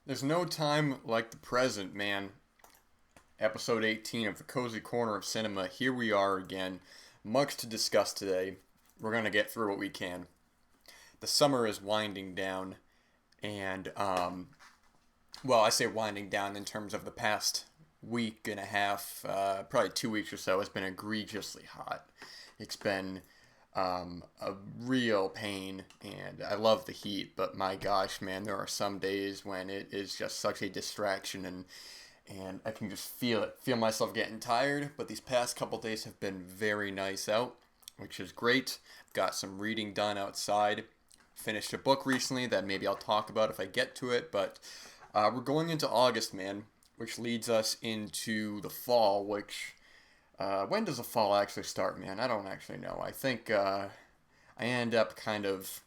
There's no time like the present, man. Episode 18 of the Cozy Corner of Cinema. Here we are again. Much to discuss today. We're going to get through what we can. The summer is winding down, and, well, I say winding down in terms of the past week and a half, probably 2 weeks or so. It's been egregiously hot. It's been a real pain, and I love the heat, but my gosh, man, there are some days when it is just such a distraction, and I can just feel myself getting tired. But these past couple days have been very nice out, which is great. Got some reading done outside. Finished a book recently that maybe I'll talk about if I get to it, but we're going into August, man, which leads us into the fall, which when does the fall actually start, man? I don't actually know. I think I end up kind of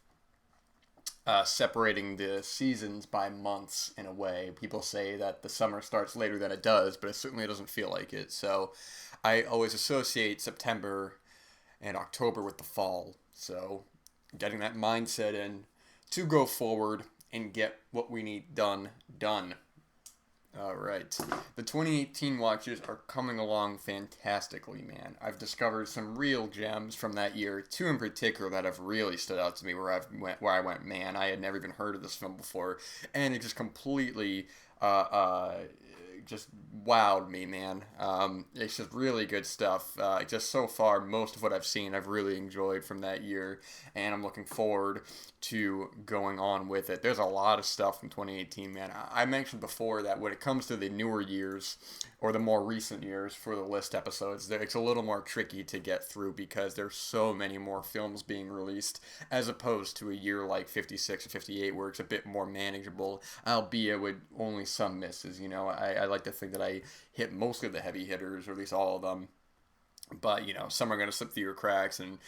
separating the seasons by months in a way. People say that the summer starts later than it does, but it certainly doesn't feel like it. So I always associate September and October with the fall. So getting that mindset in to go forward and get what we need done. All right. The 2018 watches are coming along fantastically, man. I've discovered some real gems from that year, two in particular that have really stood out to me where I went, man, I had never even heard of this film before, and it just completely uh, uh, just wowed me, man. It's just really good stuff. Just so far, most of what I've seen, I've really enjoyed from that year, and I'm looking forward to going on with it. There's a lot of stuff from 2018, man. I mentioned before that when it comes to the newer years or the more recent years for the list episodes, it's a little more tricky to get through because there's so many more films being released as opposed to a year like 56 or 58 where it's a bit more manageable, albeit with only some misses. I like to think that I hit most of the heavy hitters, or at least all of them. But some are going to slip through your cracks, and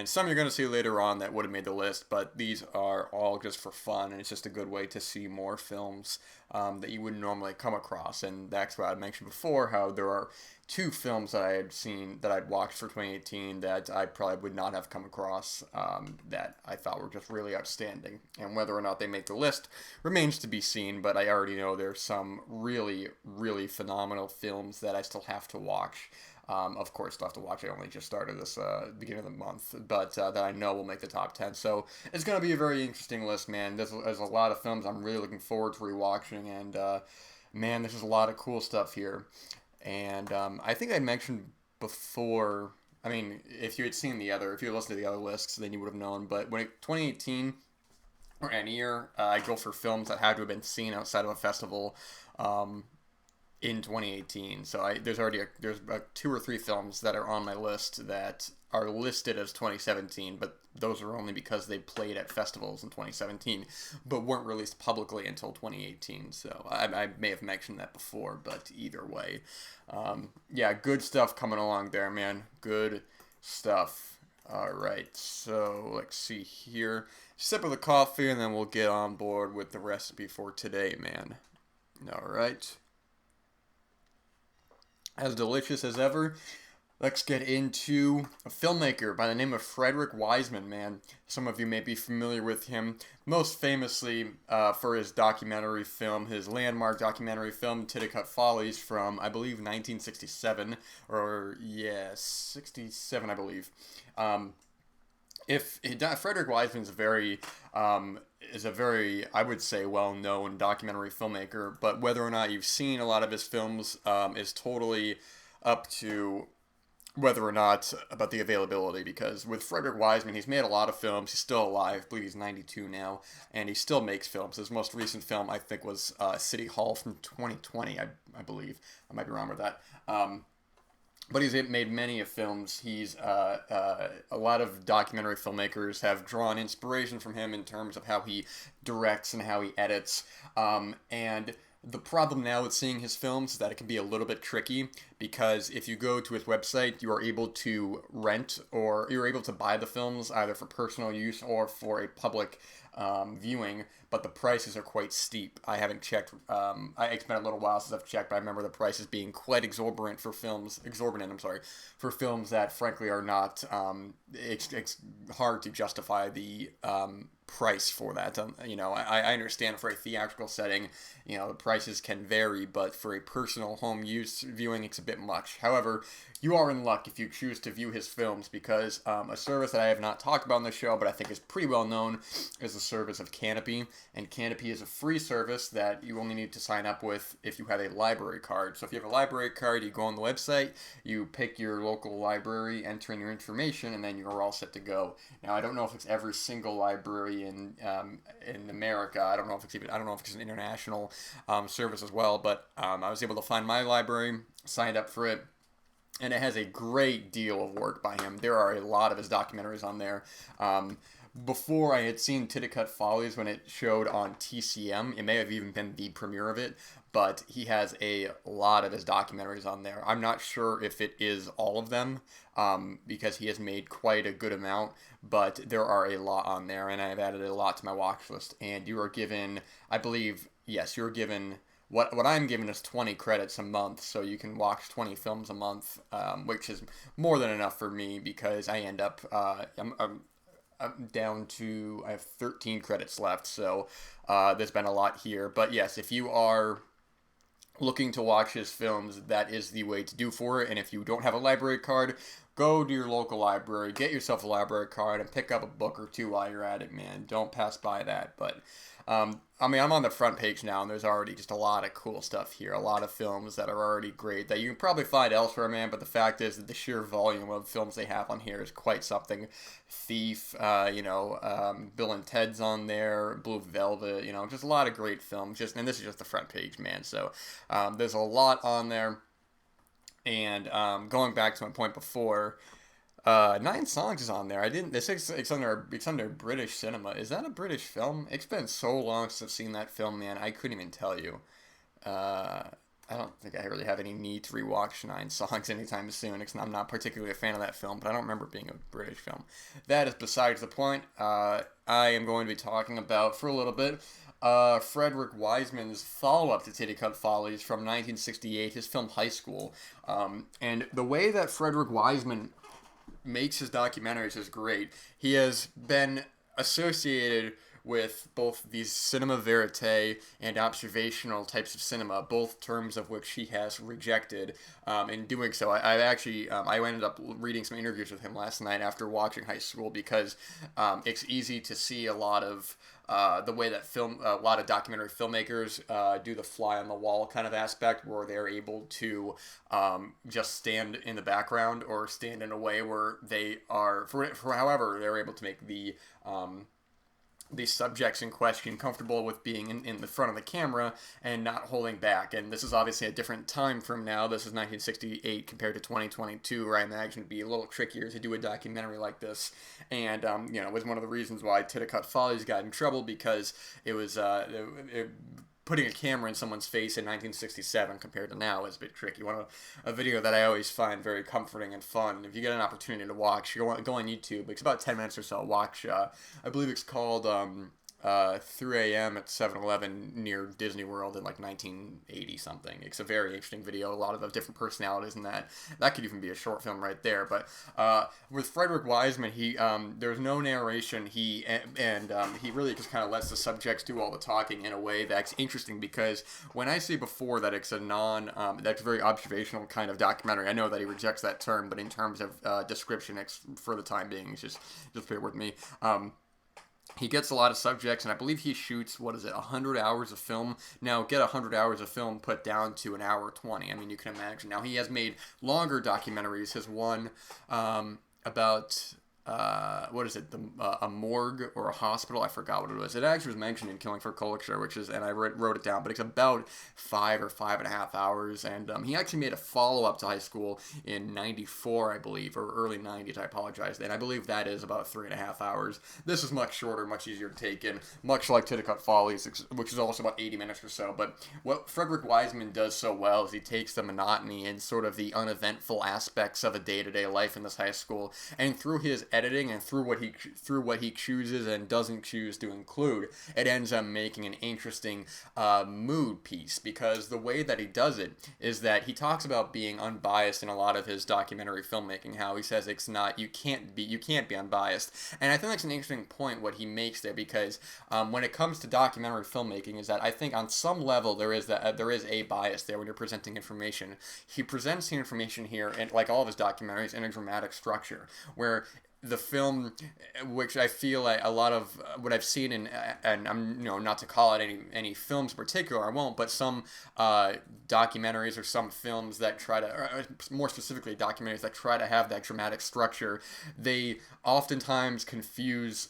some you're going to see later on that would have made the list. But these are all just for fun, and it's just a good way to see more films that you wouldn't normally come across. And that's what I mentioned before, how there are two films that I had seen that I'd watched for 2018 that I probably would not have come across, that I thought were just really outstanding. And whether or not they make the list remains to be seen. But I already know there's some really, really phenomenal films that I still have to watch. Of course, still have to watch. I only just started this beginning of the month, but that I know will make the top 10. So it's going to be a very interesting list, man. There's a lot of films I'm really looking forward to rewatching, and man, there's just a lot of cool stuff here. And I think I mentioned before. I mean, if you had listened to the other lists, then you would have known. But 2018 or any year, I go for films that had to have been seen outside of a festival. Um, in 2018. So there's two or three films that are on my list that are listed as 2017, but those are only because they played at festivals in 2017, but weren't released publicly until 2018. So I may have mentioned that before, but either way, yeah, good stuff coming along there, man. Good stuff. All right, so let's see here. Sip of the coffee, and then we'll get on board with the recipe for today, man. All right. As delicious as ever, let's get into a filmmaker by the name of Frederick Wiseman, man. Some of you may be familiar with him, most famously for his documentary film, his landmark documentary film, Titicut Follies, from, I believe, 1967, or, yeah, 67, I believe. If Frederick Wiseman is a very, I would say, well-known documentary filmmaker, but whether or not you've seen a lot of his films is totally up to whether or not about the availability. Because with Frederick Wiseman, he's made a lot of films. He's still alive. I believe he's 92 now, and he still makes films. His most recent film, I think, was City Hall from 2020. I believe I might be wrong with that. But he's made many of films. A lot of documentary filmmakers have drawn inspiration from him in terms of how he directs and how he edits. And the problem now with seeing his films is that it can be a little bit tricky because if you go to his website, you are able to rent or you're able to buy the films either for personal use or for a public viewing, but the prices are quite steep. I haven't checked. It's been a little while since I've checked, but I remember the prices being quite exorbitant for films. I'm sorry, for films that frankly are not it's hard to justify the price for that. I understand for a theatrical setting, the prices can vary, but for a personal home use viewing, it's a bit much. However, you are in luck if you choose to view his films, because a service that I have not talked about on the show, but I think is pretty well known, is the service of Canopy. And Canopy is a free service that you only need to sign up with if you have a library card. So if you have a library card, you go on the website, you pick your local library, enter in your information, and then you're all set to go. Now, I don't know if it's every single library in America. I don't know if it's an international service as well. But I was able to find my library, signed up for it, and it has a great deal of work by him. There are a lot of his documentaries on there. Before, I had seen Titicut Follies when it showed on TCM. It may have even been the premiere of it, but he has a lot of his documentaries on there. I'm not sure if it is all of them, because he has made quite a good amount, but there are a lot on there, and I've added a lot to my watch list. And you are given, I believe, yes, you're given... What I'm given is 20 credits a month, so you can watch 20 films a month, which is more than enough for me, because I end up, I'm down to, I have 13 credits left, so there's been a lot here. But yes, if you are looking to watch his films, that is the way to do for it. And if you don't have a library card, go to your local library, get yourself a library card, and pick up a book or two while you're at it, man. Don't pass by that. But I'm on the front page now, and there's already just a lot of cool stuff here. A lot of films that are already great that you can probably find elsewhere, man. But the fact is that the sheer volume of films they have on here is quite something. Thief, Bill and Ted's on there, Blue Velvet, just a lot of great films. And this is just the front page, man. So there's a lot on there. And going back to my point before, 9 Songs is on there. It's under British cinema. Is that a British film? It's been so long since I've seen that film, man. I couldn't even tell you. I don't think I really have any need to rewatch 9 Songs anytime soon, because I'm not particularly a fan of that film, but I don't remember it being a British film. That is besides the point. I am going to be talking about, for a little bit, Frederick Wiseman's follow-up to Titicut Follies from 1968, his film High School. And the way that Frederick Wiseman makes his documentaries is great. He has been associated with both the cinema verite and observational types of cinema, both terms of which he has rejected. In doing so, I ended up reading some interviews with him last night after watching High School, because it's easy to see a lot of the way that a lot of documentary filmmakers do the fly on the wall kind of aspect, where they're able to just stand in the background or stand in a way where they are, for however they're able to make the subjects in question comfortable with being in the front of the camera and not holding back. And this is obviously a different time from now. This is 1968 compared to 2022, where I imagine it'd be a little trickier to do a documentary like this. And, it was one of the reasons why Titicut Follies got in trouble, because it was putting a camera in someone's face in 1967 compared to now is a bit tricky. A video that I always find very comforting and fun, if you get an opportunity to watch, go on YouTube. It's about 10 minutes or so. Watch, I believe it's called 3 a.m. at 7-Eleven near Disney World in like 1980 something. It's a very interesting video. A lot of the different personalities in that. That could even be a short film right there. But with Frederick Wiseman, there's no narration. He really just kind of lets the subjects do all the talking in a way that's interesting, because when I say before that it's that's a very observational kind of documentary, I know that he rejects that term, but in terms of description, it's, for the time being, it's just bear with me. He gets a lot of subjects, and I believe he shoots, 100 hours of film. Now, get 100 hours of film put down to an hour 20. I mean, you can imagine. Now, he has made longer documentaries. His one about... a morgue or a hospital. I forgot what it was. It actually was mentioned in Killing for Culture, and I wrote it down, but it's about 5 or 5.5 hours. And he actually made a follow-up to High School in 94, I believe, or early 90s. I apologize. And I believe that is about 3.5 hours. This is much shorter, much easier to take in, much like Titicut Follies, which is also about 80 minutes or so. But what Frederick Wiseman does so well is he takes the monotony and sort of the uneventful aspects of a day-to-day life in this high school, and through his editing and through what he chooses and doesn't choose to include, it ends up making an interesting mood piece, because the way that he does it is that he talks about being unbiased in a lot of his documentary filmmaking. How he says it's not, you can't be unbiased, and I think that's an interesting point what he makes there, because when it comes to documentary filmmaking, is that I think on some level there is a bias there when you're presenting information. He presents the information here, and like all of his documentaries, in a dramatic structure where the film, which I feel like a lot of what I've seen in, and I'm not to call it any films in particular, I won't, but some documentaries or some films that try to, or more specifically documentaries that try to have that dramatic structure, they oftentimes confuse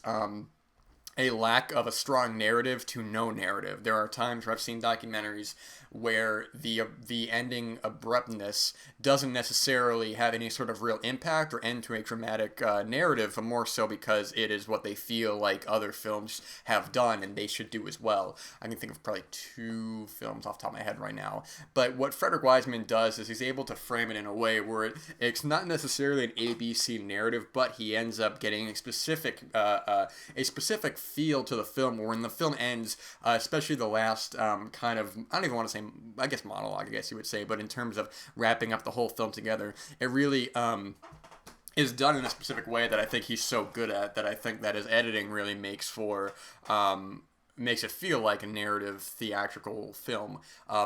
a lack of a strong narrative to no narrative. There are times where I've seen documentaries where the ending abruptness doesn't necessarily have any sort of real impact or end to a dramatic narrative, but more so because it is what they feel like other films have done and they should do as well. I can think of probably 2 films off the top of my head right now. But what Frederick Wiseman does is he's able to frame it in a way where it's not necessarily an ABC narrative, but he ends up getting a specific feel to the film, where when the film ends, especially the last kind of, I don't even want to say, I guess monologue, I guess you would say, but in terms of wrapping up the whole film together, it really is done in a specific way that I think he's so good at, that I think that his editing really makes it feel like a narrative theatrical film,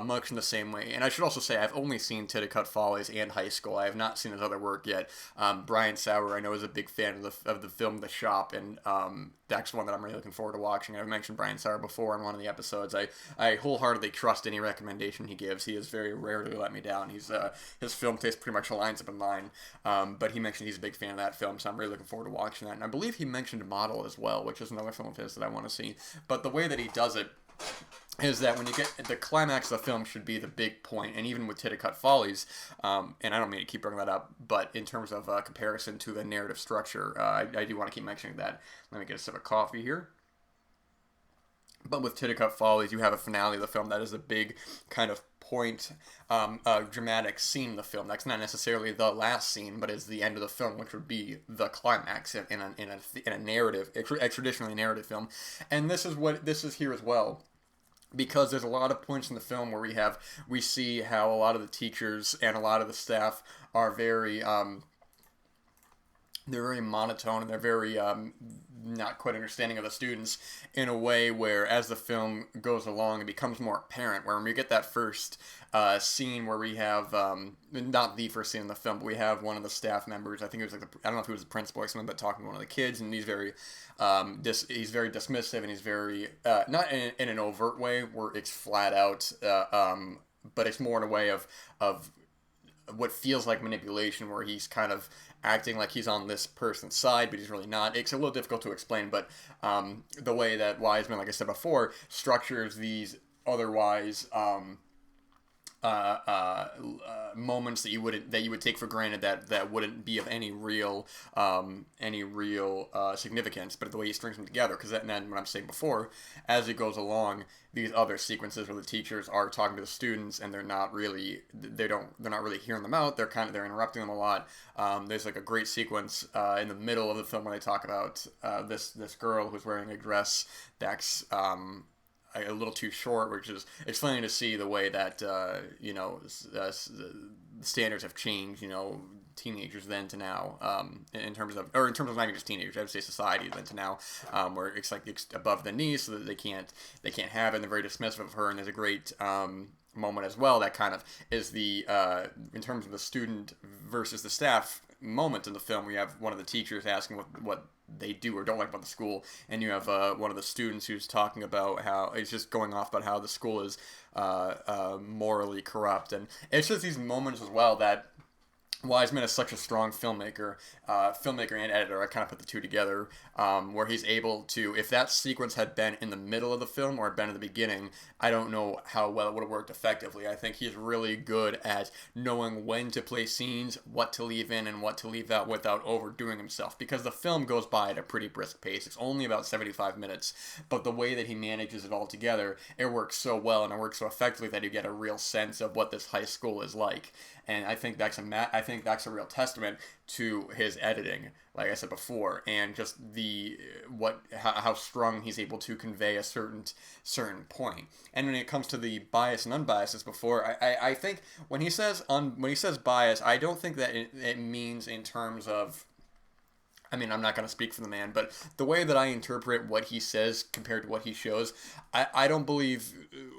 much in the same way. And I should also say, I've only seen Titicut Follies and High School. I have not seen his other work yet. Brian Sauer, I know, is a big fan of the film The Shop, and that's one that I'm really looking forward to watching. I've mentioned Brian Sauer before in one of the episodes. I wholeheartedly trust any recommendation he gives. He has very rarely let me down. His film taste pretty much aligns up in mine, but he mentioned he's a big fan of that film, so I'm really looking forward to watching that. And I believe he mentioned Model as well, which is another film of his that I want to see. But the way that he does it is that when you get the climax of the film should be the big point, and even with Titicut Follies, and I don't mean to keep bringing that up, but in terms of comparison to the narrative structure, I do want to keep mentioning that. Let me get a sip of coffee here. But with Titicut Follies, you have a finale of the film that is a big kind of point, dramatic scene in the film. That's not necessarily the last scene, but is the end of the film, which would be the climax in a narrative, a traditionally narrative film. And this is here as well, because there's a lot of points in the film where we see how a lot of the teachers and a lot of the staff are very they're very monotone, and they're very not quite understanding of the students, in a way where as the film goes along it becomes more apparent, where when we get that first scene where we have not the first scene in the film, but we have one of the staff members, I think it was like I don't know if he was the principal or something, but talking to one of the kids, and he's very he's very dismissive, and he's very not in an overt way where it's flat out, but it's more in a way of what feels like manipulation, where he's kind of acting like he's on this person's side, but he's really not. It's a little difficult to explain, but the way that Wiseman, like I said before, structures these otherwise moments that you would take for granted that wouldn't be of any real significance, but the way he strings them together, because then what I'm saying before, as it goes along, these other sequences where the teachers are talking to the students and they're not really hearing them out. They're interrupting them a lot. There's like a great sequence in the middle of the film where they talk about this girl who's wearing a dress that's a little too short, which is explaining to see the way that the standards have changed, teenagers then to now, in terms of not even just teenagers, I would say society then to now, where it's like it's above the knee, so that they can't have it, and they're very dismissive of her. And there's a great moment as well that kind of is the in terms of the student versus the staff moment in the film, where you have one of the teachers asking what they do or don't like about the school, and you have one of the students who's talking about how he's just going off about how the school is morally corrupt. And it's just these moments as well that Wiseman is such a strong filmmaker and editor. I kind of put the two together, where he's able to, if that sequence had been in the middle of the film or had been in the beginning, I don't know how well it would have worked effectively. I think he's really good at knowing when to play scenes, what to leave in and what to leave out without overdoing himself, because the film goes by at a pretty brisk pace. It's only about 75 minutes, but the way that he manages it all together, it works so well and it works so effectively that you get a real sense of what this high school is like. And I think think that's a real testament to his editing, like I said before, and just how strong he's able to convey a certain point. And when it comes to the bias and unbiased, as before, I think when he says bias, I don't think that it means in terms of, I mean, I'm not going to speak for the man, but the way that I interpret what he says compared to what he shows, I don't believe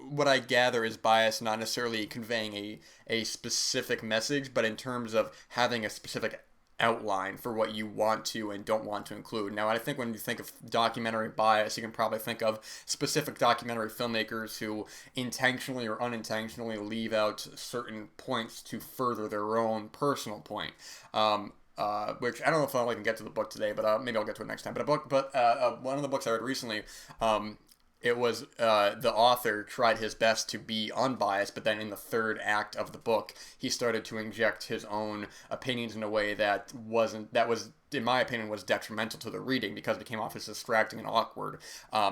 what I gather is bias, not necessarily conveying a specific message, but in terms of having a specific outline for what you want to and don't want to include. Now, I think when you think of documentary bias, you can probably think of specific documentary filmmakers who intentionally or unintentionally leave out certain points to further their own personal point. Which I don't know if I can get to the book today, but maybe I'll get to it next time. But one of the books I read recently, it was the author tried his best to be unbiased, but then in the third act of the book, he started to inject his own opinions in a way that was, in my opinion, was detrimental to the reading because it came off as distracting and awkward,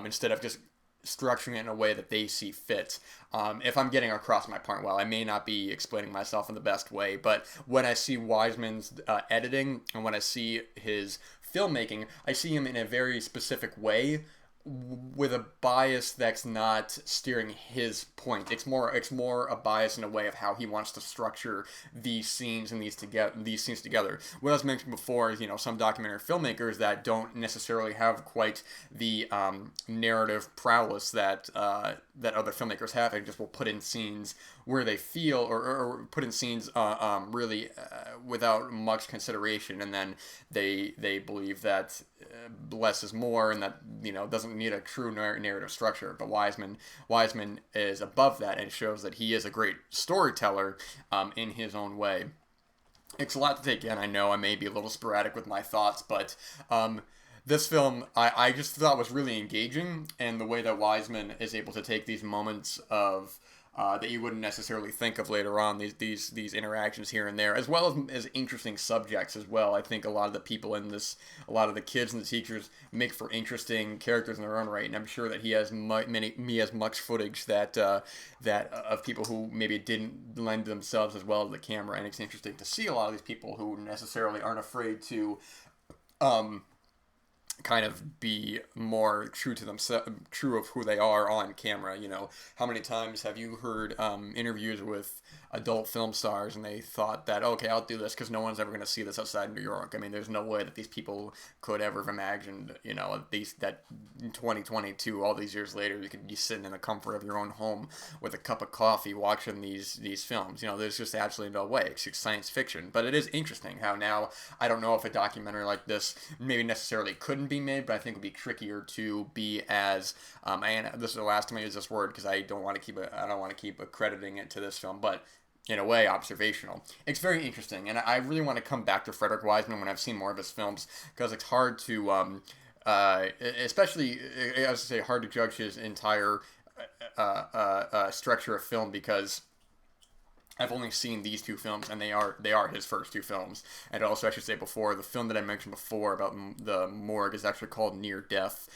instead of just structuring it in a way that they see fit. If I'm getting across my point well, I may not be explaining myself in the best way, but when I see Wiseman's editing and when I see his filmmaking, I see him in a very specific way with a bias that's not steering his point. It's more a bias in a way of how he wants to structure these scenes and these scenes together. What I was mentioning before is, some documentary filmmakers that don't necessarily have quite the narrative prowess that other filmmakers have, and just will put in scenes where they feel, or put in scenes really without much consideration, and then they believe that less is more, and that doesn't need a true narrative structure. But Wiseman is above that, and it shows that he is a great storyteller in his own way. It's a lot to take in. I know I may be a little sporadic with my thoughts, but this film I just thought was really engaging, and the way that Wiseman is able to take these moments of that you wouldn't necessarily think of later on, these interactions here and there, as well as interesting subjects as well. I think a lot of the people in this, a lot of the kids and the teachers make for interesting characters in their own right, and I'm sure that he has much footage that of people who maybe didn't lend themselves as well to the camera, and it's interesting to see a lot of these people who necessarily aren't afraid to kind of be more true to themselves, true of who they are on camera. How many times have you heard interviews with adult film stars and they thought that, okay, I'll do this because no one's ever going to see this outside New York. I mean, there's no way that these people could ever have imagined, that in 2022, all these years later, you could be sitting in the comfort of your own home with a cup of coffee watching these films. There's just absolutely no way. It's science fiction. But it is interesting how now, I don't know if a documentary like this maybe necessarily couldn't be made, but I think it would be trickier to be as, and this is the last time I use this word because I don't want to keep accrediting it to this film, but in a way, observational. It's very interesting, and I really want to come back to Frederick Wiseman when I've seen more of his films, because it's hard to, especially, I was to say, hard to judge his entire structure of film, because I've only seen these two films, and they are his first two films. And also, I should say before, the film that I mentioned before about the morgue is actually called Near Death,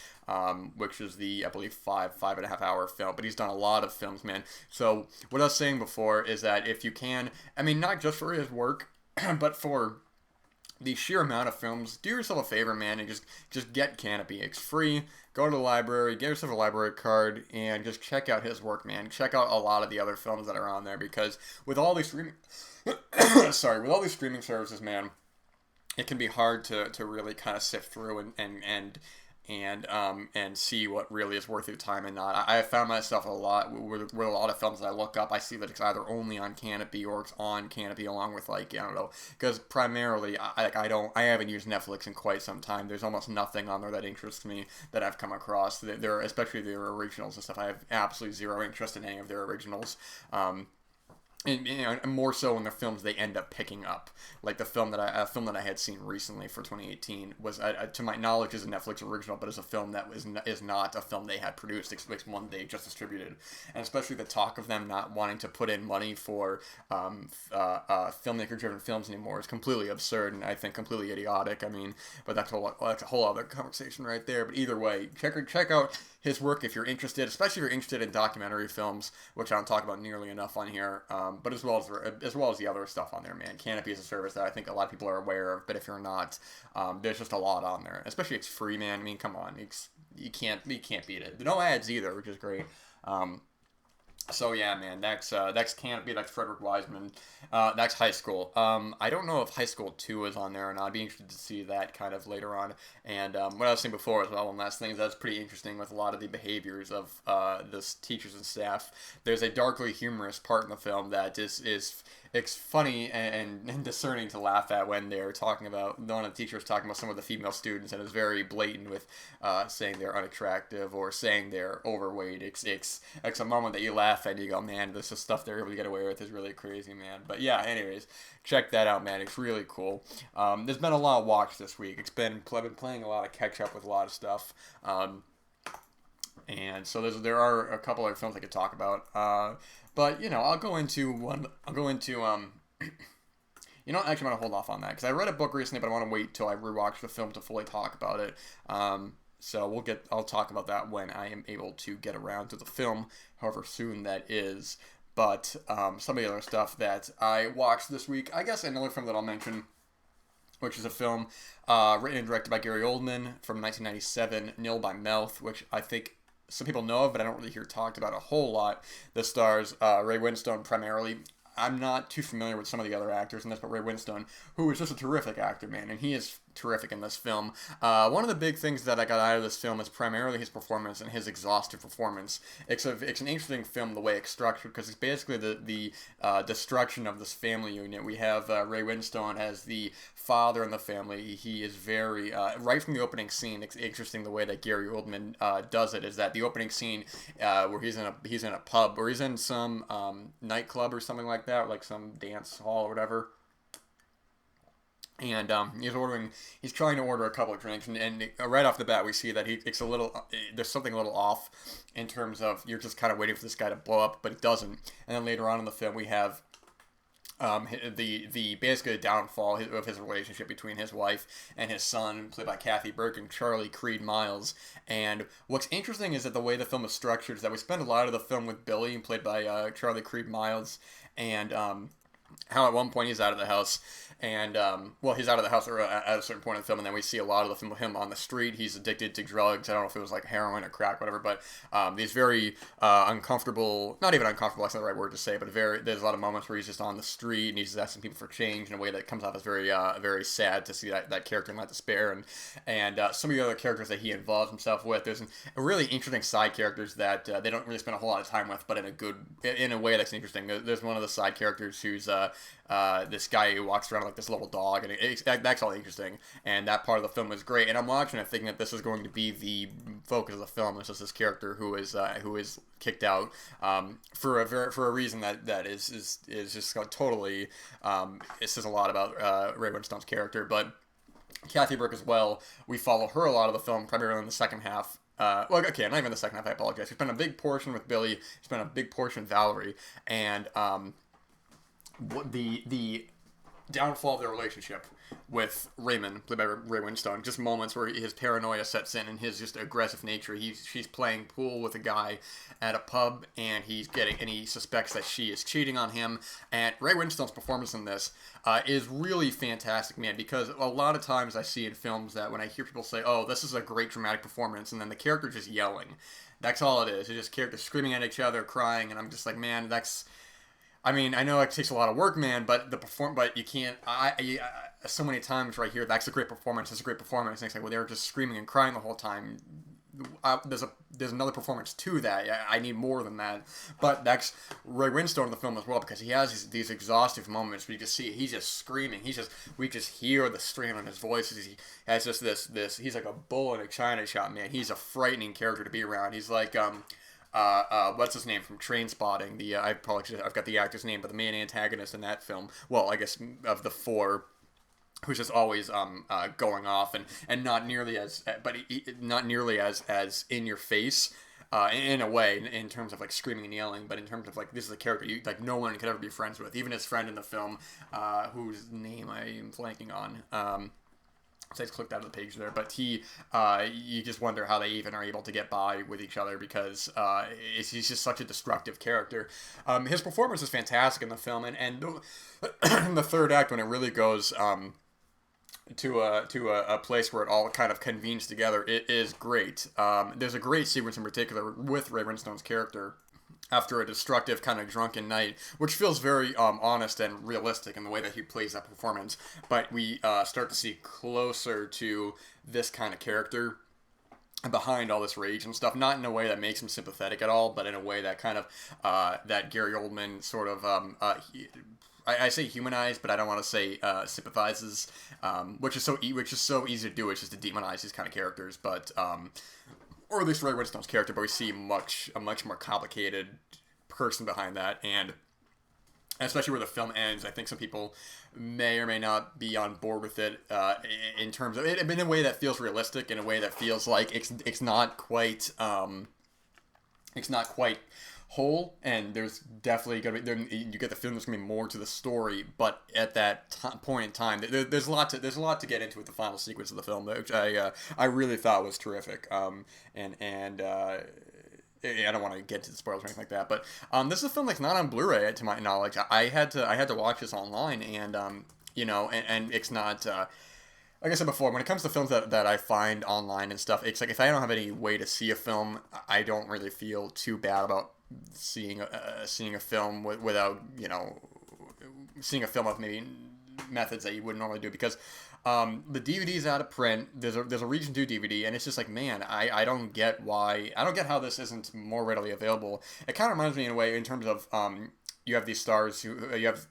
which is the, I believe, five and a half hour film. But he's done a lot of films, man. So what I was saying before is that if you can, I mean, not just for his work, but for the sheer amount of films, do yourself a favor, man, and just get Canopy. It's free. Go to the library, get yourself a library card, and just check out his work, man. Check out a lot of the other films that are on there, because with all these streaming, with all these streaming services, man, it can be hard to really kind of sift through and see what really is worth your time and not. I have found myself a lot with a lot of films that I look up, I see that it's either only on Canopy or it's on Canopy along with, like, I don't know, because primarily I haven't used Netflix in quite some time. There's almost nothing on there that interests me that I've come across. There, especially their originals and stuff. I have absolutely zero interest in any of their originals. And more so when the films they end up picking up, like a film that I had seen recently for 2018 was, to my knowledge, is a Netflix original, but is a film that is not a film they had produced. It's one they just distributed, and especially the talk of them not wanting to put in money for filmmaker-driven films anymore is completely absurd, and I think completely idiotic. I mean, but that's a whole other conversation right there. But either way, check out his work if you're interested, especially if you're interested in documentary films, which I don't talk about nearly enough on here. But as well as the other stuff on there, man. Canopy is a service that I think a lot of people are aware of, but if you're not, there's just a lot on there. Especially it's free, man. I mean, come on, you can't beat it. No ads either, which is great. So yeah, man, that's Canopy, that's Frederick Wiseman, that's High School. I don't know if High School 2 is on there or not. I'd be interested to see that kind of later on. And what I was saying before as well, one last thing, is that's pretty interesting with a lot of the behaviors of the teachers and staff. There's a darkly humorous part in the film that is it's funny and discerning to laugh at when they're talking about, one of the teachers talking about some of the female students, and it's very blatant with saying they're unattractive or saying they're overweight. It's a moment that you laugh at and you go, man, this is stuff they're able to get away with is really crazy, man. But yeah, anyways, check that out, man. It's really cool. There's been a lot of watch this week. I've been playing a lot of catch up with a lot of stuff. And so there are a couple other films I could talk about. But, I'll go into you know, actually, I'm going to hold off on that, because I read a book recently, but I want to wait till I rewatch the film to fully talk about it. So I'll talk about that when I am able to get around to the film, however soon that is. But some of the other stuff that I watched this week, I guess another film that I'll mention, which is a film written and directed by Gary Oldman from 1997, Nil by Mouth, which I think some people know of, but I don't really hear talked about a whole lot. This stars Ray Winstone primarily. I'm not too familiar with some of the other actors in this, but Ray Winstone, who is just a terrific actor, man, and he is terrific in this film. One of the big things that I got out of this film is primarily his performance and his exhaustive performance. It's an interesting film the way it's structured, because it's basically the destruction of this family unit. We have Ray Winstone as the father in the family. He is very right from the opening scene. It's interesting the way that Gary Oldman does it. Is that the opening scene where he's in a pub, or he's in some nightclub or something like that, like some dance hall or whatever. And he's trying to order a couple of drinks, and right off the bat we see that there's something a little off in terms of, you're just kind of waiting for this guy to blow up, but it doesn't. And then later on in the film we have the basically the downfall of his relationship between his wife and his son, played by Kathy Burke and Charlie Creed Miles. And what's interesting is that the way the film is structured is that we spend a lot of the film with Billy, played by Charlie Creed Miles, and how at one point he's out of the house, and he's out of the house at a certain point in the film, and then we see a lot of the film of him on the street. He's addicted to drugs. I don't know if it was like heroin or crack, whatever, but these very uncomfortable, not even uncomfortable, that's not the right word to say, but there's a lot of moments where he's just on the street and he's just asking people for change in a way that comes off as very very sad to see that character in that despair, and some of the other characters that he involves himself with. There's a really interesting side characters that they don't really spend a whole lot of time with, but in a way that's interesting. There's one of the side characters who's this guy who walks around like this little dog, and that's all interesting, and that part of the film is great. And I'm watching it thinking that this is going to be the focus of the film. It's just this character who is kicked out for a reason that is just totally it says a lot about Ray Winstone's character. But Kathy Burke as well, we follow her a lot of the film, primarily in the second half. Not even the second half, I apologize. We spent a big portion with Billy, we spent a big portion with Valerie, and the downfall of their relationship with Raymond, played by Ray Winstone, just moments where his paranoia sets in and his just aggressive nature. She's playing pool with a guy at a pub, and he suspects that she is cheating on him. And Ray Winstone's performance in this is really fantastic, man, because a lot of times I see in films that when I hear people say, oh, this is a great dramatic performance, and then the character just yelling. That's all it is. It's just characters screaming at each other, crying, and I'm just like, man, I mean, I know it takes a lot of work, man, but you can't. So many times right here, that's a great performance. It's a great performance. And it's like, well, they were just screaming and crying the whole time. There's another performance to that. I need more than that. But that's Ray Winstone in the film as well, because he has these exhaustive moments where you just see he's just screaming. We just hear the strain on his voice. He has just this. He's like a bull in a china shop, man. He's a frightening character to be around. He's like what's his name from Trainspotting? I've got the actor's name, but the main antagonist in that film. Well, I guess of the four, who's just always going off and not nearly as in your face. In a way, in terms of like screaming and yelling, but in terms of like, this is a character no one could ever be friends with, even his friend in the film, whose name I am blanking on. So I just clicked out of the page there, but you just wonder how they even are able to get by with each other because he's just such a destructive character. His performance is fantastic in the film, and in the third act when it really goes to a place where it all kind of convenes together, it is great. There's a great sequence in particular with Ray Winstone's character after a destructive kind of drunken night, which feels very honest and realistic in the way that he plays that performance. But we start to see closer to this kind of character behind all this rage and stuff, not in a way that makes him sympathetic at all, but in a way that kind of that Gary Oldman sort of I say humanized, but I don't want to say sympathizes, which is so easy to do. It's just to demonize these kind of characters, but or at least Ray Winstone's character, but we see a much more complicated person behind that, and especially where the film ends, I think some people may or may not be on board with it in terms of it in a way that feels realistic, in a way that feels like it's not quite whole, and there's definitely gonna be you get the feeling there's gonna be more to the story, but at that point in time, there's a lot to get into with the final sequence of the film, which I really thought was terrific. And I don't want to get to the spoilers or anything like that, but this is a film that's not on Blu-ray to my knowledge. I had to watch this online, and and it's not. Like I said before, when it comes to films that I find online and stuff, it's like if I don't have any way to see a film, I don't really feel too bad about seeing a film without seeing a film of maybe methods that you wouldn't normally do, because the DVD's out of print. There's a Region 2 DVD, and it's just like, man, I don't get how this isn't more readily available. It kind of reminds me in a way in terms of you have these stars you have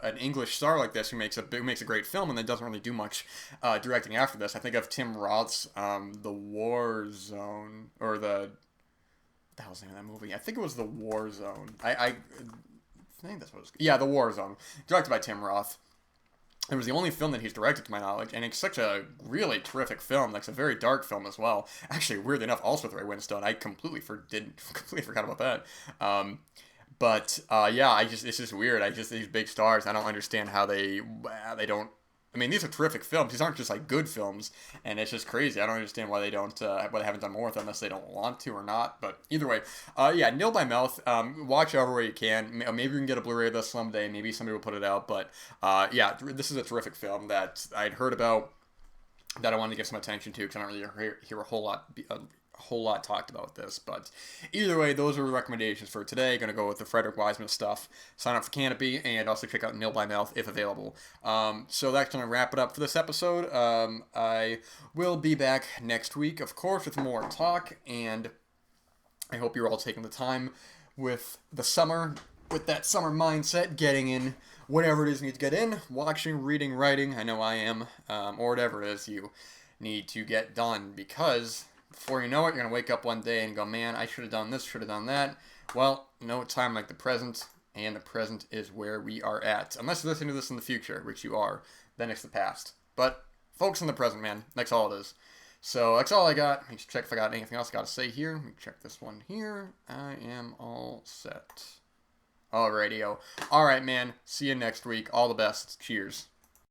an English star like this who makes a great film and then doesn't really do much directing after this. I think of Tim Roth's The War Zone, or the hell's the name of that movie? I think it was The War Zone. I think that's what it was. Yeah, The War Zone, directed by Tim Roth. It was the only film that he's directed to my knowledge, and it's such a really terrific film. Like, it's a very dark film as well. Actually, weirdly enough, also with Ray Winstone. I completely forgot about that. Yeah, it's just weird. These big stars, I don't understand how they don't. I mean, these are terrific films. These aren't just like good films, and it's just crazy. I don't understand why they haven't done more with them, unless they don't want to or not. But either way, Nil by Mouth. Watch everywhere you can. Maybe we can get a Blu-ray of this someday. Maybe somebody will put it out. But this is a terrific film that I'd heard about, that I wanted to give some attention to, because I don't really hear a whole lot talked about this. But either way, those are the recommendations for today. Going to go with the Frederick Wiseman stuff. Sign up for Canopy, and also check out Nil by Mouth if available. So that's going to wrap it up for this episode. I will be back next week, of course, with more talk, and I hope you're all taking the time with the summer, with that summer mindset, getting in whatever it is you need to get in, watching, reading, writing. I know I am, or whatever it is you need to get done, because before you know it, you're going to wake up one day and go, man, I should have done this, should have done that. Well, no time like the present, and the present is where we are at. Unless you're listening to this in the future, which you are, then it's the past. But focus on the present, man. That's all it is. So that's all I got. Let me check if I got anything else I got to say here. Let me check this one here. I am all set. Alrighty-o. Alright, man. See you next week. All the best. Cheers.